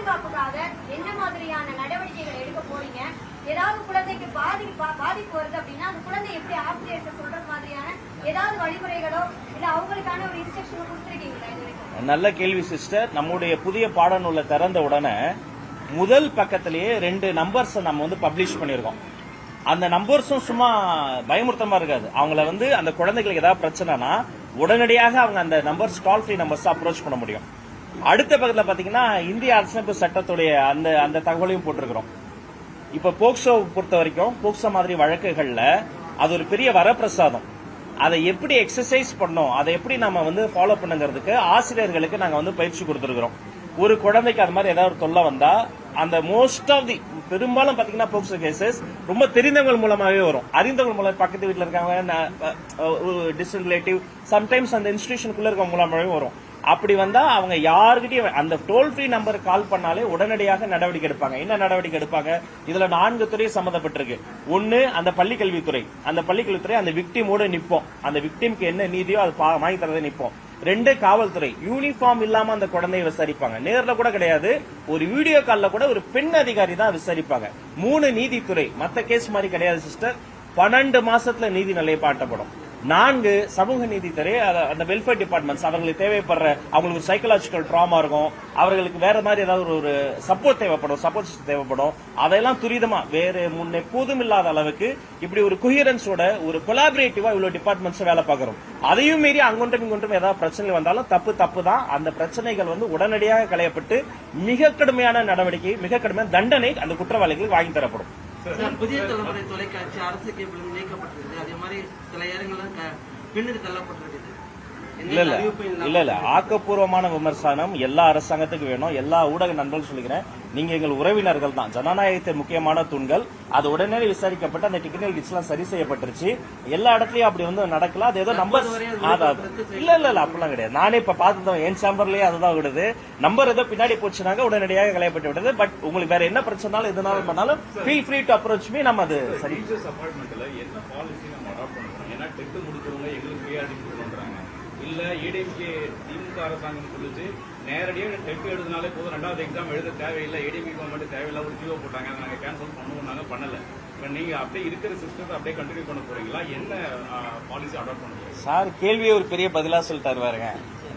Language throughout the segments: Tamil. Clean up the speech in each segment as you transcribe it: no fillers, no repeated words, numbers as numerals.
பாதுகாப்புக்காக என்ன மாதிரியான நடவடிக்கைகள் எடுக்க போறீங்க? ஏதாவது குழந்தைக்கு பாதிப்பு வருது அப்படின்னா அந்த குழந்தை எப்படி ஆசிரியர்கிட்ட சொல்ற மாதிரியான ஏதாவது வழிமுறைகளோ இல்ல அவங்களுக்கான ஒரு இன்ஸ்ட்ரக்ஷனோ கொடுத்திருக்கீங்களா இது வரைக்கும்? நல்ல கேள்வி சிஸ்டர். நம்முடைய புதிய பாடநூலை திறந்த உடனே முதல் பக்கத்திலேயே 2 நம்பர்ஸ் நம்ம பப்ளிஷ் பண்ணிருக்கோம். அந்த நம்பர்ஸும் சும்மா பயமுறுத்தமா இருக்காது. அவங்கள அந்த குழந்தைகளுக்கு ஏதாவது பிரச்சனைனா உடனடியாக அவங்க அந்த நம்பர்ஸ் கால் ஃப்ரீ நம்பர்ஸ் அப்ரோச் பண்ண முடியும். அடுத்த பக்கத்தில் பாத்தீங்கன்னா இந்திய அரசியலமைப்பு சட்டத்துடைய அந்த தகவலையும் போட்டிருக்கிறோம். இப்ப போக்சோ பொறுத்த வரைக்கும் போக்சோ மாதிரி வழக்குகள்ல அது ஒரு பெரிய வரப்பிரசாதம். அதை எப்படி எக்ஸசைஸ் பண்ணோம், அதை எப்படி நம்ம ஃபாலோ பண்ணுங்கிறதுக்கு ஆசிரியர்களுக்கு நாங்க பயிற்சி கொடுத்திருக்கிறோம். ஒரு குழந்தைக்கு அது மாதிரி ஏதாவது ஒரு தொல்லை வந்தா அந்த மோஸ்ட் ஆஃப் தி பெரும்பாலும் பாத்தீங்கன்னா போக்சோ கேசஸ் ரொம்ப தெரிந்தவங்க மூலமாவே வரும். அறிந்தவங்க மூலம் பக்கத்து வீட்டில் இருக்காங்க, டிஸ்டன்ட் ரிலேட்டிவ், சம்டைம்ஸ் அந்த இன்ஸ்டிடியூஷனுக்குள்ள இருக்க மூலமாவே வரும். அப்படி வந்தா அவங்க யாருக்கிட்டையும் அந்த டோல் ஃப்ரீ நம்பர் கால் பண்ணாலே உடனடியாக நடவடிக்கை எடுப்பாங்க. என்ன நடவடிக்கை எடுப்பாங்க? இதுல 4 துறை சம்பந்தப்பட்டிருக்கு. ஒன்னு அந்த பள்ளிக்கல்வித்துறை. அந்த பள்ளிக்கல்வித்துறை அந்த விக்டிமோட நிப்போம். அந்த விக்டிம்க்கு என்ன நீதியோ அது வாங்கி தரதை நிப்போம். 2 காவல்துறை. யூனிஃபார்ம் இல்லாம அந்த குழந்தையை விசாரிப்பாங்க. நேர்ல கூட கிடையாது, ஒரு வீடியோ கால்ல கூட ஒரு பெண் அதிகாரி தான் விசாரிப்பாங்க. 3 நீதித்துறை. மத்த கேஸ் மாதிரி கிடையாது சிஸ்டர். 12 மாசத்துல நீதி நிலைப்பாட்டப்படும். 4 சமூக நீதித்துறை. அந்த வெல்ஃபேர் டிபார்ட்மெண்ட்ஸ் அவங்களுக்கு தேவைப்படுற அவங்களுக்கு சைக்கலாஜிக்கல் ட்ராமா இருக்கும், அவர்களுக்கு வேற மாதிரி ஏதாவது ஒரு சப்போர்ட் தேவைப்படும். அதெல்லாம் துரிதமா வேற முன் எப்போதும் இல்லாத அளவுக்கு இப்படி ஒரு கொஹிரன்ஸோட ஒரு கொலாபரேட்டிவா இவ்வளவு டிபார்ட்மெண்ட்ஸ் வேலை பார்க்கிறோம். அதையும் மீறி அங்கொன்றும் இங்கொன்றும் ஏதாவது பிரச்சனை வந்தாலும் தப்பு தான். அந்த பிரச்சனைகள் உடனடியாக களையப்பட்டு மிக கடுமையான நடவடிக்கை, மிக கடுமையான தண்டனை அந்த குற்றவாளிகளுக்கு வாங்கி தரப்படும். புதிய தலைமுறை தொலைக்காட்சி அரசு கேபிள் நீக்கப்பட்டிருக்கு. அதே மாதிரி சில இடங்கள்ல பின்னுக்கு தள்ளப்பட்டிருக்கு. இல்ல ஆக்கப்பூர்வமான விமர்சனம் எல்லா அரசாங்கத்துக்கும் வேணும். எல்லா ஊடக நண்பர்கள் சொல்லிக்கிறேன், நீங்க எங்கள் உறவினர்கள் தான். ஜனநாயகத்தின் முக்கியமான தூண்கள். அது உடனே விசாரிக்கப்பட்டு அந்த டெக்னிக்கல் கிட்ஸ் எல்லாம் சரி செய்யப்பட்டுருச்சு. எல்லா இடத்துலயும் அப்படி நடக்கல. அது ஏதோ நம்பர் இல்ல அப்படிலாம் கிடையாது. நானே இப்ப பார்த்துதான் என் சேம்பர்லயே அதுதான் விடுது. நம்பர் ஏதோ பின்னாடி போச்சுனாங்க உடனடியாக களையப்பட்டு விடுது. பட் உங்களுக்கு வேற என்ன பிரச்சனாலும் எதுனாலும் பண்ணாலும் feel free to approach me. நம்ம அது சரி இல்ல ஏடிஎம்கே திமுக அரசாங்கம் சொல்லிச்சு நேரடியாக டெட் எழுதினாலே போதும், 2வது எக்ஸாம் எழுத தேவையில்லை, ஏடிஎம்கே கவர்மெண்ட் தேவையில்லை ஒரு ஜியோ போட்டாங்க, அதை நாங்கள் கேன்சல் பண்ணுவோம், பண்ணல. நீங்க அப்படியே இருக்கிற சிஸ்டத்தை அப்படியே கண்டினியூ பண்ண போறீங்களா? என்ன பாலிசி அடாப்ட் பண்ண போறீங்க? சார் கேள்வியை ஒரு பெரிய பதிலா சொல்லிட்டாரு பாருங்க.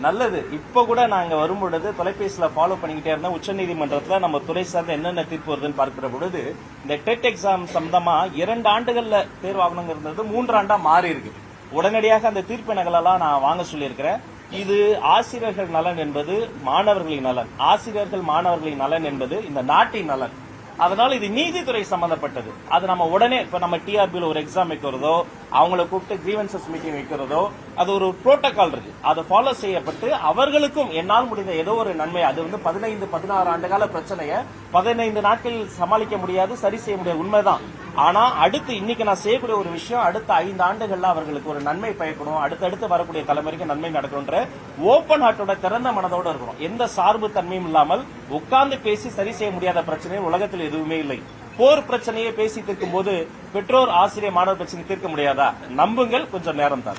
நல்லது. இப்ப கூட நாங்க வரும்பொழுது தொலைபேசியில ஃபாலோ பண்ணிக்கிட்டே இருந்தோம். உச்சநீதிமன்றத்துல நம்ம துறை சார்ந்த என்னென்ன தீர்ப்பு வருதுன்னு பார்க்கிற பொழுது இந்த டெட் எக்ஸாம் சம்பந்தமா 2 ஆண்டுகள்ல தேர்வாகணுங்கிறது 3 ஆண்டா மாறி இருக்கு. உடனடியாக அந்த தீர்ப்பு நகலெல்லாம் நான் வாங்க சொல்லியிருக்கிறேன். இது ஆசிரியர்கள் நலன் என்பது மாணவர்களின் நலன், ஆசிரியர்கள் மாணவர்களின் நலன் என்பது இந்த நாட்டின் நலன். அதனால இது நீதித்துறை சம்பந்தப்பட்டது. அது நம்ம உடனே இப்ப நம்ம டிஆர்பியில் ஒரு எக்ஸாம் வைக்கிறதோ, அவங்களை கூப்பிட்டு கிரீவன்சஸ் மீட்டிங் வைக்கிறதோ, அது ஒரு புரோட்டோகால் இருக்கு. அது ஃபாலோ செய்யப்பட்டு அவர்களுக்கும் என்னால் முடிந்த ஏதோ ஒரு நன்மை, அது 15-16 ஆண்டுகால பிரச்சனையை 15 நாட்களில் சமாளிக்க முடியாது, சரி செய்ய முடியாது, உண்மைதான். ஆனா அடுத்து இன்னைக்கு நான் செய்யக்கூடிய ஒரு விஷயம் அடுத்த 5 ஆண்டுகள்ல அவர்களுக்கு ஒரு நன்மை பயக்கணும், அடுத்தடுத்து வரக்கூடிய தலைமுறைக்கு நன்மை நடக்கணும்ன்ற ஓபன் ஹார்ட்டோட திறந்த மனதோட இருக்கணும். எந்த சார்பு தன்மையும் இல்லாமல் உட்கார்ந்து பேசி சரி செய்ய முடியாத பிரச்சனை உலகத்தில் எதுவுமே இல்லை. போர் பிரச்சனையை பேசி தீர்க்கும் போது பெற்றோர் ஆசிரியர் மாணவர் பிரச்சனை தீர்க்க முடியாதா? நம்புங்கள், கொஞ்சம் நேரம் தான்.